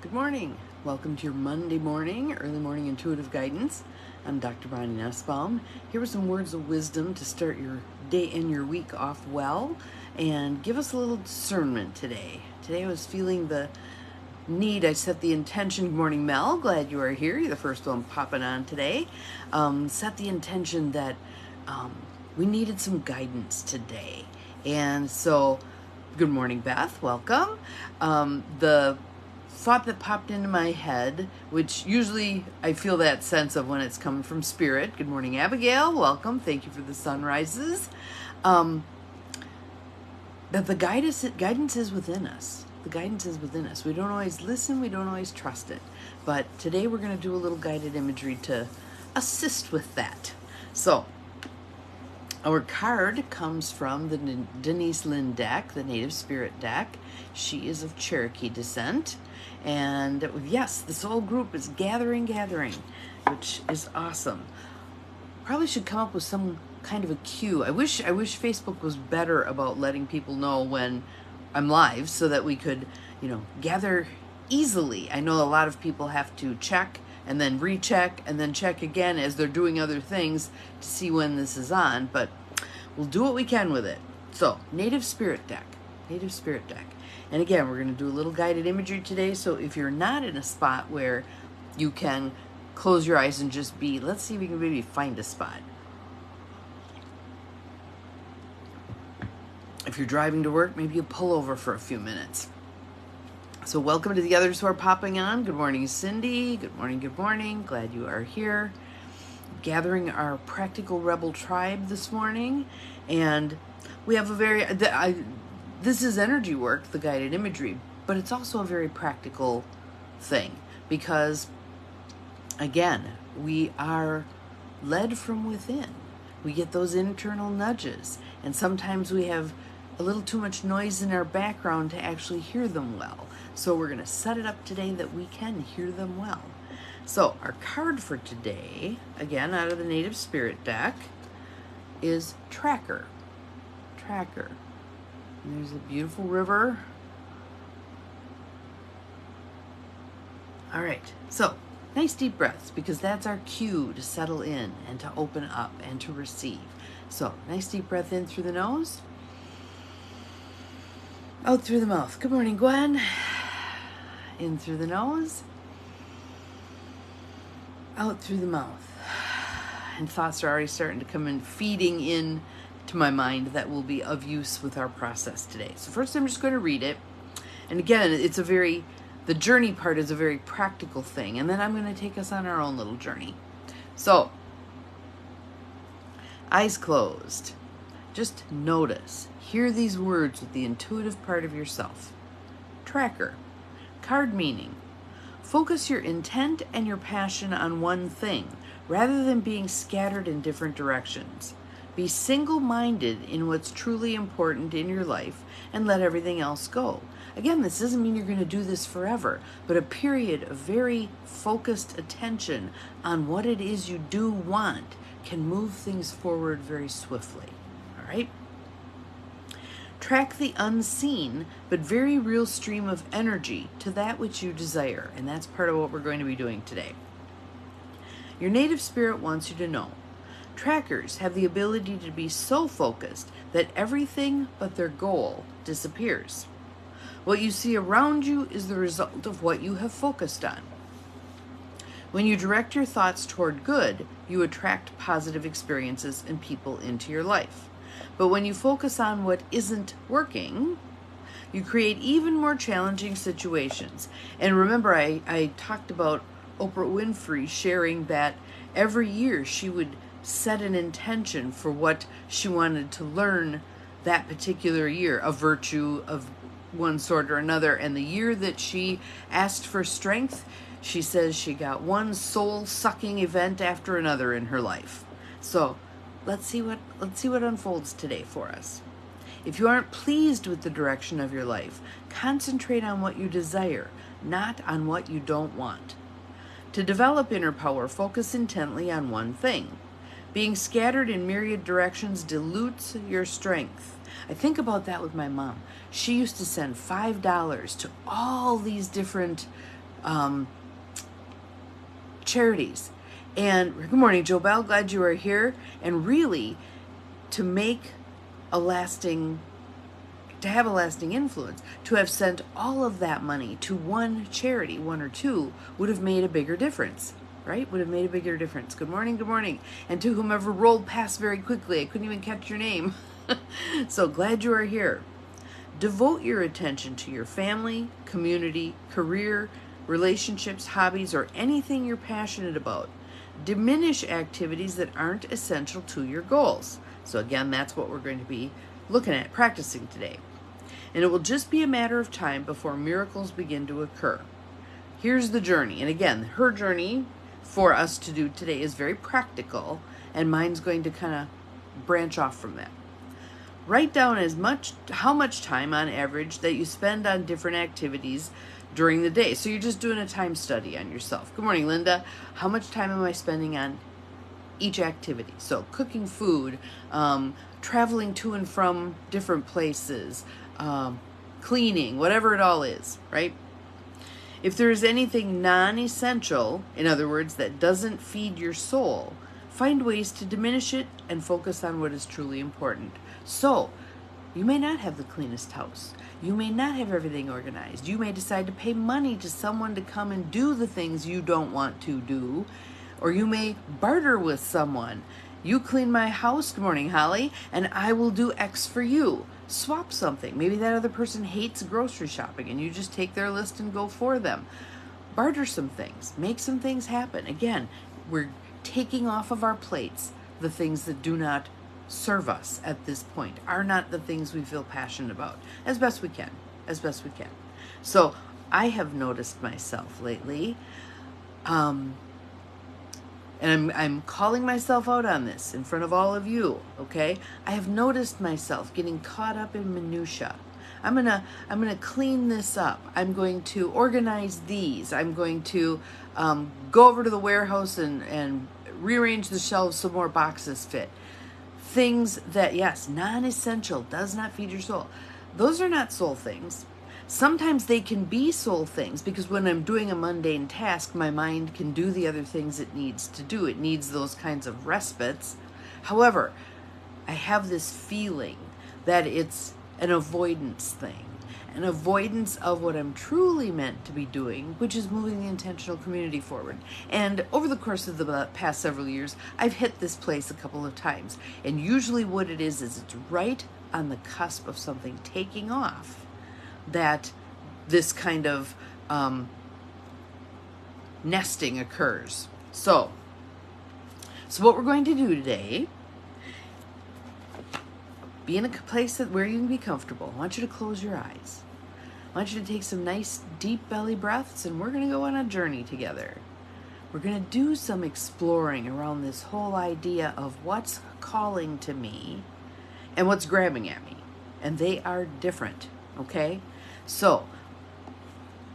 Good morning. Welcome to your Monday morning, early morning intuitive guidance. I'm Dr. Bonnie Nussbaum. Here are some words of wisdom to start your day and your week off well and give us a little discernment today. Today I was feeling the need. I set the intention. Good morning, Mel. Glad you are here. You're the first one popping on today. Set the intention that we needed some guidance today. And so, good morning, Beth. Welcome. The thought that popped into my head, which usually I feel that sense of when it's coming from spirit. Good morning, Abigail. Welcome. Thank you for the sunrises. That the guidance is within us. The guidance is within us. We don't always listen. We don't always trust it. But today we're going to do a little guided imagery to assist with that. So, our card comes from the Denise Lynn deck, the Native Spirit deck. She is of Cherokee descent. And yes, this whole group is gathering, which is awesome. Probably should come up with some kind of a cue. I wish Facebook was better about letting people know when I'm live so that we could, gather easily. I know a lot of people have to check and then recheck and then check again as they're doing other things to see when this is on, but we'll do what we can with it. So, Native Spirit deck. And again, we're going to do a little guided imagery today, so if you're not in a spot where you can close your eyes and just be, let's see if we can maybe find a spot. If you're driving to work, maybe you pull over for a few minutes. So welcome to the others who are popping on. Good morning, Cindy. Good morning. Glad you are here. Gathering our practical rebel tribe this morning. And we have this is energy work, the guided imagery, but it's also a very practical thing because, again, we are led from within. We get those internal nudges, and sometimes we have a little too much noise in our background to actually hear them well. So we're going to set it up today that we can hear them well. So our card for today, again out of the Native Spirit deck, is Tracker. And there's a beautiful river. All right, so nice deep breaths because that's our cue to settle in and to open up and to receive. So nice deep breath in through the nose. Out through the mouth. Good morning, Gwen. In through the nose. Out through the mouth. And thoughts are already starting to come in, feeding in to my mind that will be of use with our process today. So first I'm just going to read it. And again, the journey part is a very practical thing. And then I'm going to take us on our own little journey. So, eyes closed. Just notice. Hear these words with the intuitive part of yourself. Tracker. Card meaning. Focus your intent and your passion on one thing, rather than being scattered in different directions. Be single-minded in what's truly important in your life and let everything else go. Again, this doesn't mean you're going to do this forever, but a period of very focused attention on what it is you do want can move things forward very swiftly. All right? Track the unseen but very real stream of energy to that which you desire, and that's part of what we're going to be doing today. Your native spirit wants you to know. Trackers have the ability to be so focused that everything but their goal disappears. What you see around you is the result of what you have focused on. When you direct your thoughts toward good, you attract positive experiences and people into your life. But when you focus on what isn't working, you create even more challenging situations. And remember, I talked about Oprah Winfrey sharing that every year she would set an intention for what she wanted to learn that particular year, a virtue of one sort or another. And the year that she asked for strength, she says she got one soul-sucking event after another in her life. So let's see what unfolds today for us. If you aren't pleased with the direction of your life, concentrate on what you desire, not on what you don't want. To develop inner power, focus intently on one thing. Being scattered in myriad directions dilutes your strength. I think about that with my mom. She used to send $5 to all these different charities. And good morning, Joe Bell. Glad you are here. And really, to make a lasting, to have a lasting influence, to have sent all of that money to one charity, one or two, would have made a bigger difference, right? Would have made a bigger difference. Good morning, good morning. And to whomever rolled past very quickly, I couldn't even catch your name. So glad you are here. Devote your attention to your family, community, career, relationships, hobbies, or anything you're passionate about. Diminish activities that aren't essential to your goals. So again, that's what we're going to be looking at, practicing today. And it will just be a matter of time before miracles begin to occur. Here's the journey. And again, her journey for us to do today is very practical, and mine's going to kind of branch off from that. Write down how much time on average that you spend on different activities during the day. So you're just doing a time study on yourself. Good morning, Linda. How much time am I spending on each activity? So cooking food, traveling to and from different places, cleaning, whatever it all is, right? If there is anything non-essential, in other words, that doesn't feed your soul, find ways to diminish it and focus on what is truly important. So, you may not have the cleanest house. You may not have everything organized. You may decide to pay money to someone to come and do the things you don't want to do. Or you may barter with someone. You clean my house, good morning, Holly, and I will do X for you. Swap something. Maybe that other person hates grocery shopping and you just take their list and go for them. Barter some things. Make some things happen. Again, we're taking off of our plates the things that do not serve us at this point, are not the things we feel passionate about, as best we can. So I have noticed myself lately, and I'm calling myself out on this in front of all of you, okay? I have noticed myself getting caught up in minutia. I'm gonna clean this up. I'm going to organize these. I'm going to go over to the warehouse and rearrange the shelves so more boxes fit. Things that, yes, non-essential, does not feed your soul. Those are not soul things. Sometimes they can be soul things because when I'm doing a mundane task, my mind can do the other things it needs to do. It needs those kinds of respites. However, I have this feeling that it's an avoidance thing. An avoidance of what I'm truly meant to be doing, which is moving the intentional community forward. And over the course of the past several years, I've hit this place a couple of times. And usually what it is it's right on the cusp of something taking off that this kind of nesting occurs. So what we're going to do today, be in a place where you can be comfortable. I want you to close your eyes. I want you to take some nice deep belly breaths, and we're going to go on a journey together. We're going to do some exploring around this whole idea of what's calling to me and what's grabbing at me. And they are different, okay? So,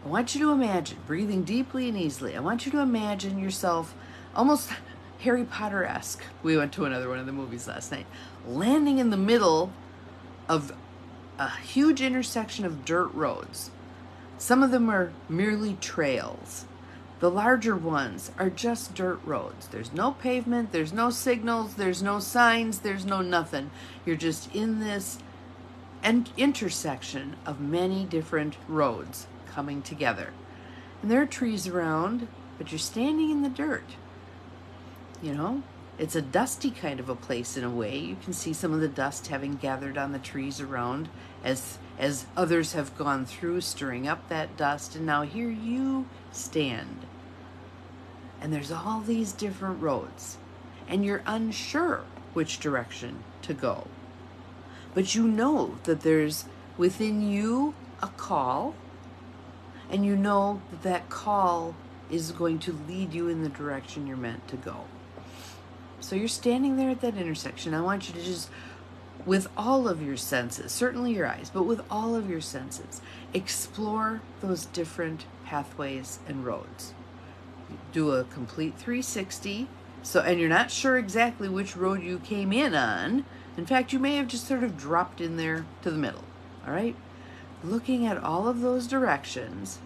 I want you to imagine, breathing deeply and easily, I want you to imagine yourself almost Harry Potter-esque. We went to another one of the movies last night. Landing in the middle of a huge intersection of dirt roads. Some of them are merely trails. The larger ones are just dirt roads. There's no pavement, there's no signals, there's no signs, there's no nothing. You're just in this intersection of many different roads coming together. And there are trees around, but you're standing in the dirt. You know, it's a dusty kind of a place in a way. You can see some of the dust having gathered on the trees around as others have gone through, stirring up that dust. And now here you stand. And there's all these different roads. And you're unsure which direction to go. But you know that there's within you a call. And you know that that call is going to lead you in the direction you're meant to go. So you're standing there at that intersection. I want you to just, with all of your senses, certainly your eyes, but with all of your senses, explore those different pathways and roads. Do a complete 360. And you're not sure exactly which road you came in on. In fact, you may have just sort of dropped in there to the middle. All right? Looking at all of those directions,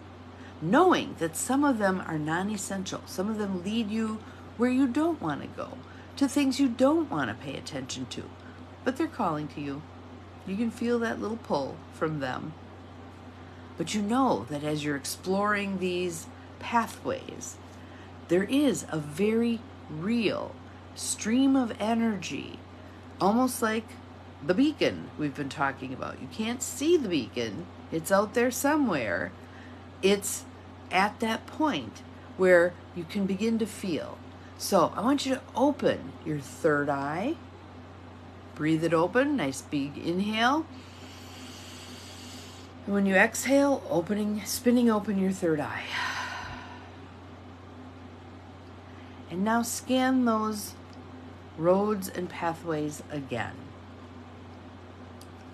knowing that some of them are non-essential. Some of them lead you where you don't want to go, to things you don't want to pay attention to, but they're calling to you. You can feel that little pull from them. But you know that as you're exploring these pathways, there is a very real stream of energy, almost like the beacon we've been talking about. You can't see the beacon, it's out there somewhere. It's at that point where you can begin to feel. So I want you to open your third eye. Breathe it open, nice big inhale. And when you exhale, spinning open your third eye. And now scan those roads and pathways again.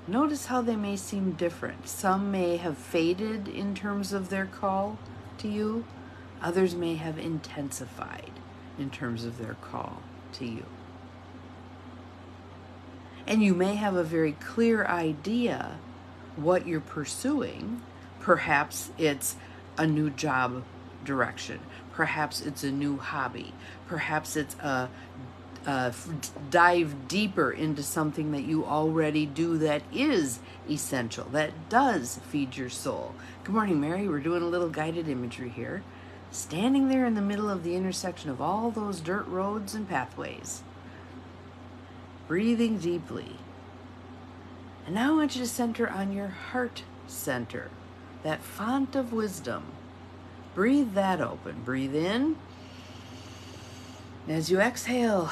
Notice how they may seem different. Some may have faded in terms of their call to you. Others may have intensified in terms of their call to you. And you may have a very clear idea what you're pursuing. Perhaps it's a new job direction. Perhaps it's a new hobby. Perhaps it's a dive deeper into something that you already do that is essential, that does feed your soul. Good morning, Mary. We're doing a little guided imagery here. Standing there in the middle of the intersection of all those dirt roads and pathways. Breathing deeply. And now I want you to center on your heart center, that font of wisdom. Breathe that open. Breathe in. As you exhale,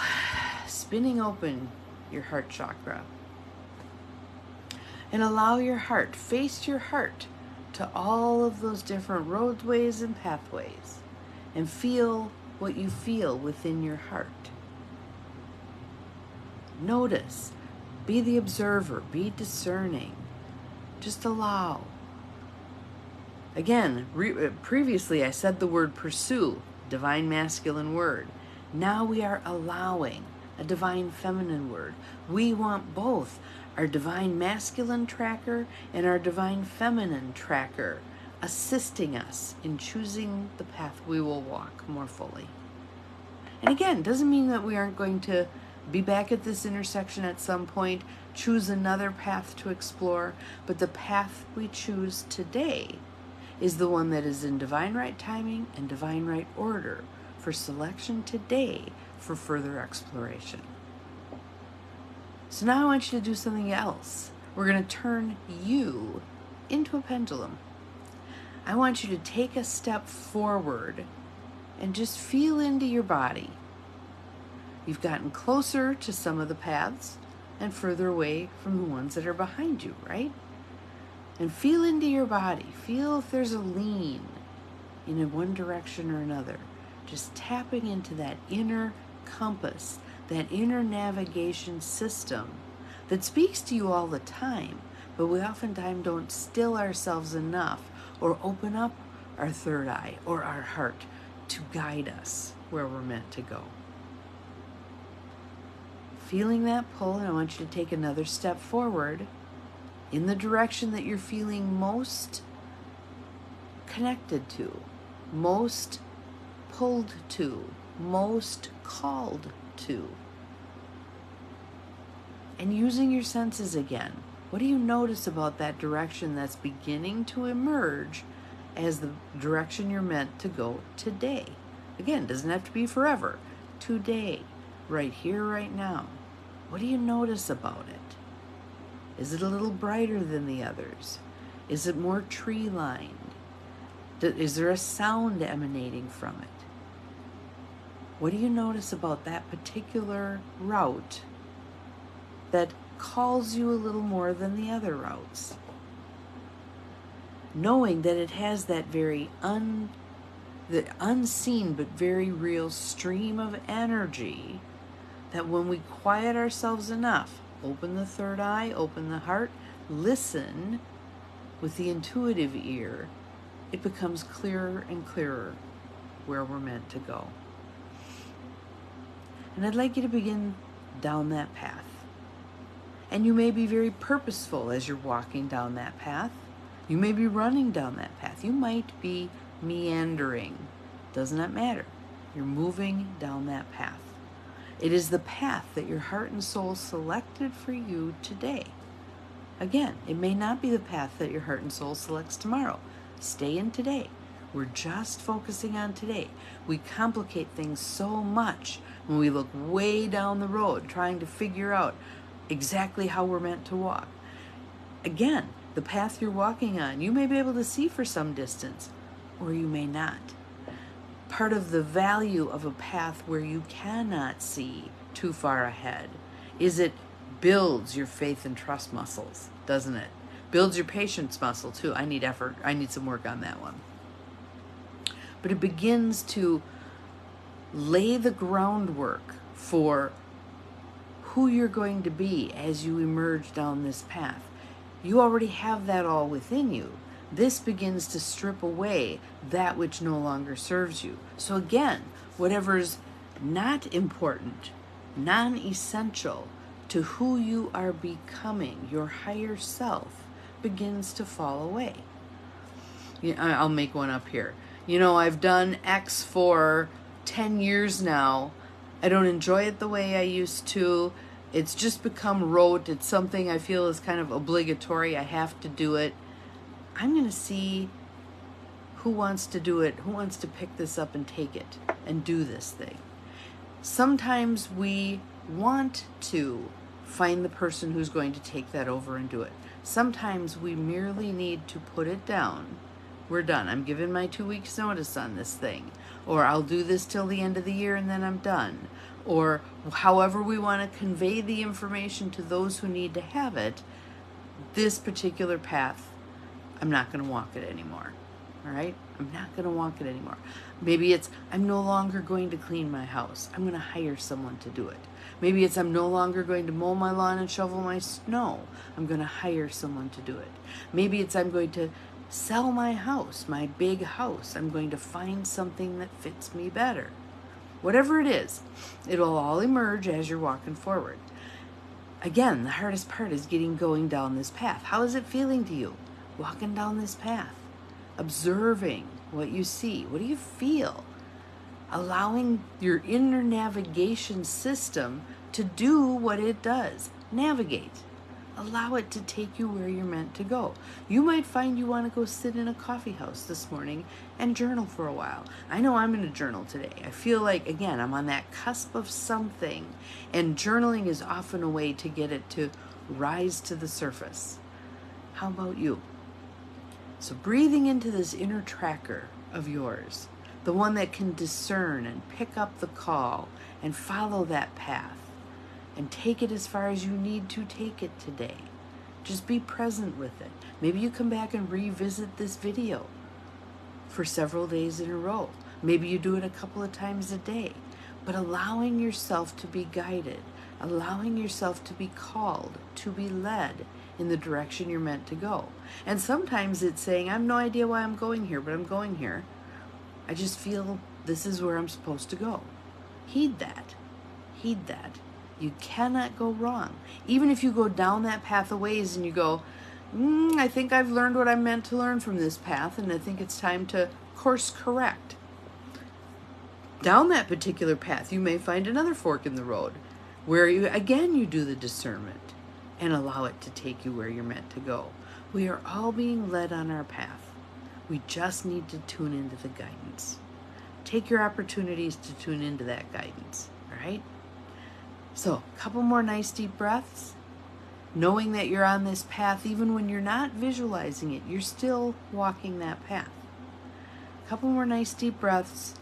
spinning open your heart chakra. And allow your heart, face your heart to all of those different roadways and pathways. And feel what you feel within your heart. Notice, be the observer, be discerning. Just allow. Again, previously I said the word pursue, divine masculine word. Now we are allowing a divine feminine word. We want both our divine masculine tracker and our divine feminine tracker assisting us in choosing the path we will walk more fully. And again, doesn't mean that we aren't going to be back at this intersection at some point, choose another path to explore, but the path we choose today is the one that is in divine right timing and divine right order for selection today for further exploration. So now I want you to do something else. We're going to turn you into a pendulum. I want you to take a step forward and just feel into your body. You've gotten closer to some of the paths and further away from the ones that are behind you, right? And feel into your body. Feel if there's a lean in one direction or another. Just tapping into that inner compass, that inner navigation system that speaks to you all the time, but we oftentimes don't still ourselves enough or open up our third eye or our heart to guide us where we're meant to go. Feeling that pull, and I want you to take another step forward in the direction that you're feeling most connected to, most pulled to, most called to. And using your senses again. What do you notice about that direction that's beginning to emerge as the direction you're meant to go today? Again, it doesn't have to be forever. Today, right here, right now. What do you notice about it? Is it a little brighter than the others? Is it more tree-lined? Is there a sound emanating from it? What do you notice about that particular route that calls you a little more than the other routes? Knowing that it has that very the unseen but very real stream of energy that when we quiet ourselves enough, open the third eye, open the heart, listen with the intuitive ear, it becomes clearer and clearer where we're meant to go. And I'd like you to begin down that path. And you may be very purposeful as you're walking down that path. You may be running down that path. You might be meandering. Does not matter. You're moving down that path. It is the path that your heart and soul selected for you today. Again, it may not be the path that your heart and soul selects tomorrow. Stay in today. We're just focusing on today. We complicate things so much when we look way down the road trying to figure out exactly how we're meant to walk. Again, the path you're walking on, you may be able to see for some distance, or you may not. Part of the value of a path where you cannot see too far ahead is it builds your faith and trust muscles, doesn't it? Builds your patience muscle too. I need effort. I need some work on that one. But it begins to lay the groundwork for who you're going to be as you emerge down this path. You already have that all within you. This begins to strip away that which no longer serves you. So again, whatever's not important, non-essential to who you are becoming, your higher self, begins to fall away. I'll make one up here. I've done X for 10 years now. I don't enjoy it the way I used to. It's just become rote. It's something I feel is kind of obligatory. I have to do it. I'm going to see who wants to do it, who wants to pick this up and take it and do this thing. Sometimes we want to find the person who's going to take that over and do it. Sometimes we merely need to put it down. We're done. I'm giving my 2 weeks notice on this thing. Or I'll do this till the end of the year and then I'm done. Or however we want to convey the information to those who need to have it, this particular path, I'm not going to walk it anymore. All right? I'm not going to walk it anymore. Maybe it's I'm no longer going to clean my house. I'm going to hire someone to do it. Maybe it's I'm no longer going to mow my lawn and shovel my snow. I'm going to hire someone to do it. Maybe it's I'm going to sell my house, my big house. I'm going to find something that fits me better. Whatever it is, it'll all emerge as you're walking forward. Again, the hardest part is going down this path. How is it feeling to you? Walking down this path, observing what you see. What do you feel? Allowing your inner navigation system to do what it does. Navigate. Allow it to take you where you're meant to go. You might find you want to go sit in a coffee house this morning and journal for a while. I know I'm going to journal today. I feel like, again, I'm on that cusp of something, and journaling is often a way to get it to rise to the surface. How about you? So breathing into this inner tracker of yours, the one that can discern and pick up the call and follow that path and take it as far as you need to take it today. Just be present with it. Maybe you come back and revisit this video for several days in a row. Maybe you do it a couple of times a day. But allowing yourself to be guided, allowing yourself to be called, to be led in the direction you're meant to go. And sometimes it's saying, I have no idea why I'm going here, but I'm going here. I just feel this is where I'm supposed to go. Heed that. Heed that. You cannot go wrong. Even if you go down that path a ways and you go, I think I've learned what I'm meant to learn from this path, and I think it's time to course correct. Down that particular path, you may find another fork in the road where you do the discernment and allow it to take you where you're meant to go. We are all being led on our path. We just need to tune into the guidance. Take your opportunities to tune into that guidance, all right? So, a couple more nice deep breaths. Knowing that you're on this path, even when you're not visualizing it, you're still walking that path. A couple more nice deep breaths.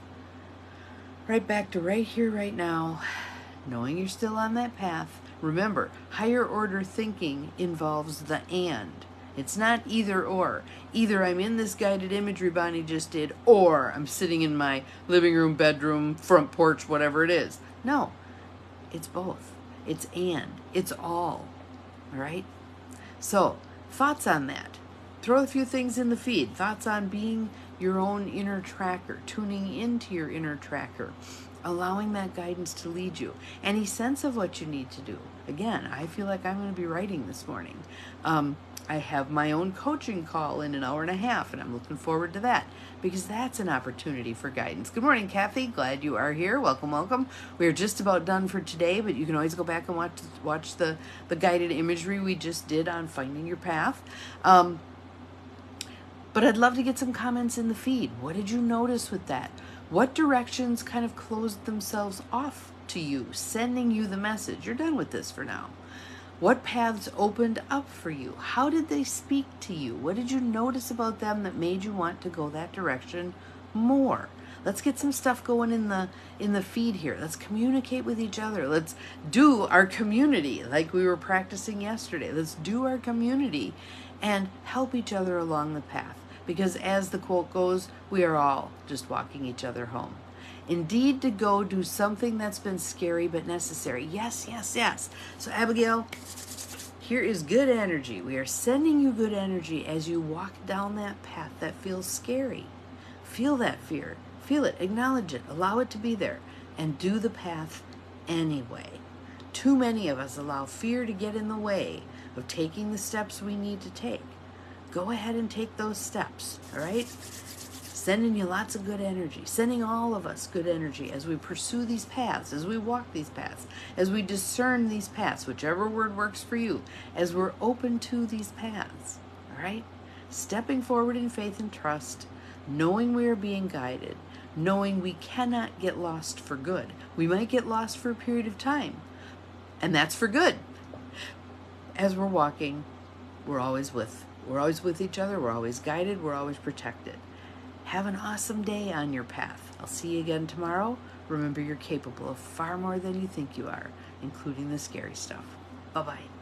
Right back to right here, right now. Knowing you're still on that path. Remember, higher order thinking involves the and. It's not either or. Either I'm in this guided imagery Bonnie just did, or I'm sitting in my living room, bedroom, front porch, whatever it is. No. It's both. It's and. It's all. All right? So, thoughts on that. Throw a few things in the feed. Thoughts on being your own inner tracker, tuning into your inner tracker, allowing that guidance to lead you. Any sense of what you need to do. Again, I feel like I'm going to be writing this morning. I have my own coaching call in an hour and a half, and I'm looking forward to that because that's an opportunity for guidance. Good morning, Kathy. Glad you are here. Welcome, welcome. We are just about done for today, but you can always go back and watch the guided imagery we just did on finding your path. But I'd love to get some comments in the feed. What did you notice with that? What directions kind of closed themselves off to you, sending you the message? You're done with this for now. What paths opened up for you? How did they speak to you? What did you notice about them that made you want to go that direction more? Let's get some stuff going in the feed here. Let's communicate with each other. Let's do our community like we were practicing yesterday. Let's do our community and help each other along the path. Because as the quote goes, we are all just walking each other home. Indeed, to go do something that's been scary but necessary. Yes, yes, yes. So Abigail, here is good energy. We are sending you good energy as you walk down that path that feels scary. Feel that fear. Feel it. Acknowledge it. Allow it to be there. And do the path anyway. Too many of us allow fear to get in the way of taking the steps we need to take. Go ahead and take those steps, all right? Sending you lots of good energy, sending all of us good energy as we pursue these paths, as we walk these paths, as we discern these paths, whichever word works for you, as we're open to these paths, all right? Stepping forward in faith and trust, knowing we are being guided, knowing we cannot get lost for good. We might get lost for a period of time, and that's for good. As we're walking, we're always with each other, we're always guided, we're always protected. Have an awesome day on your path. I'll see you again tomorrow. Remember, you're capable of far more than you think you are, including the scary stuff. Bye-bye.